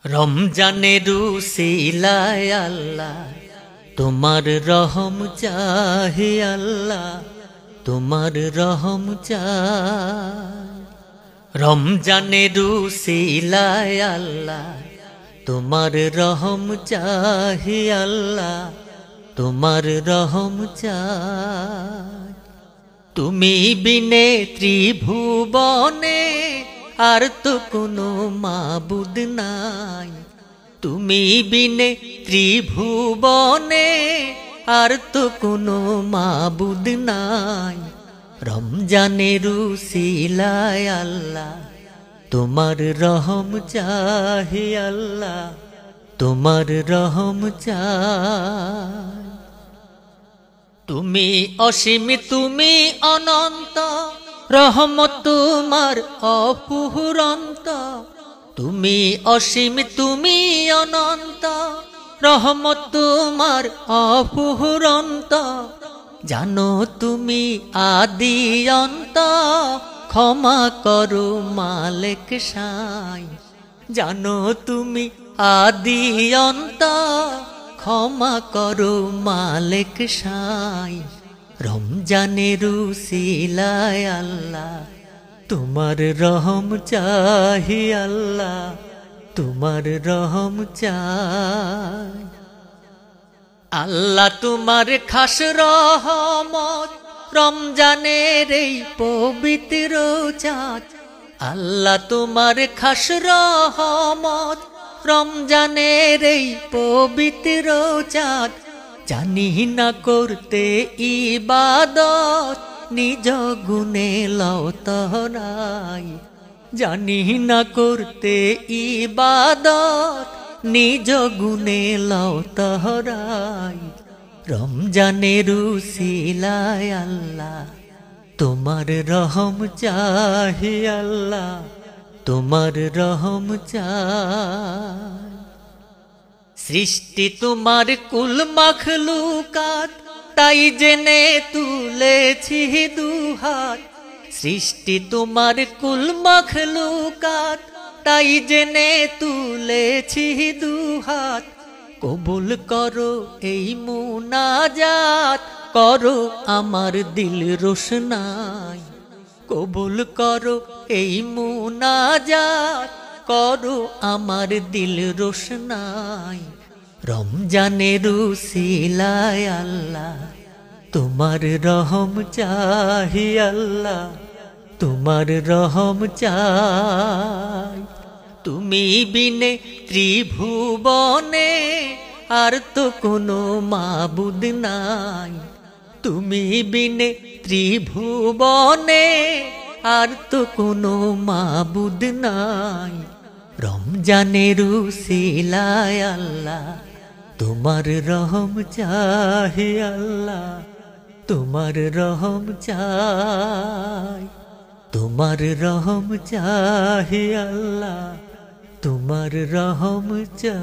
রমজানের উসিলায় আল্লাহ তোমার রহম চাহি আল্লাহ তোমার রহম চাই। রমজানের উসিলায় আল্লাহ তোমার রহম চাহি আল্লাহ তোমার রহম চাই। তুমি বিনে ত্রিভুবনে আর তো কোনো মাবুদ নাই। তুমি বিনে ত্রিভুবনে আর তো কোনো মাবুদ নাই। রমজানের উসিলায় আল্লাহ তোমার রহম চাহি আল্লাহ তোমার রহম চাই। তুমি অসীম তুমি অনন্ত রহমত তোমার অপুরন্ত। তুমি অসীম তুমি অনন্ত রহমত তোমার অপুরন্ত। জানো তুমি আদি অন্ত ক্ষমা করো মালিক সাই। জানো তুমি আদি অন্ত ক্ষমা করো মালিক সাই। রমজানের উসিলায় আল্লাহ তোমার রহম চাহি আল্লাহ তোমার রহম চাই। আল্লাহ তোমার খাস রহমত রমজানের এই পবিত্র চাঁদ। আল্লাহ তোমার খাস রহমত রমজানের এই পবিত্র চাঁদ। জানি না করতে ইবাদত নিজ গুণে লও তহরাই। জানি না করতে ইবাদত নিজ গুণে লও তহরাই। রমজানের উসিলায় আল্লাহ তোমার রহম চাহি আল্লাহ তোমার রহম চাই। সৃষ্টি তোমার কুল মখলুকাত তাই জেনে তুলেছি দুহাত। সৃষ্টি তোমার কুল মখলুকাত তাই জেনে তুলেছি দুহাত। কবুল করো এই মুনাজাত করো আমার দিল রোশনাই। কবুল করো এই মুনাজাত করো আমার দিল রোশনাই। রমজানের উসিলায় আল্লাহ তোমার রহম চাহি আল্লাহ তোমার রহম চাই। তুমি বিনে ত্রিভুবনে আর তো কোনো মাবুদ নাই। তুমি বিনে ত্রিভুবনে আর তো কোনো মাবুদ নাই। রমজানের উসিলায় আল্লাহ তোমার রহম চাহি আল্লাহ তোমার রহম চাই। তোমার রহম চাহি আল্লাহ তোমার রহম চাই।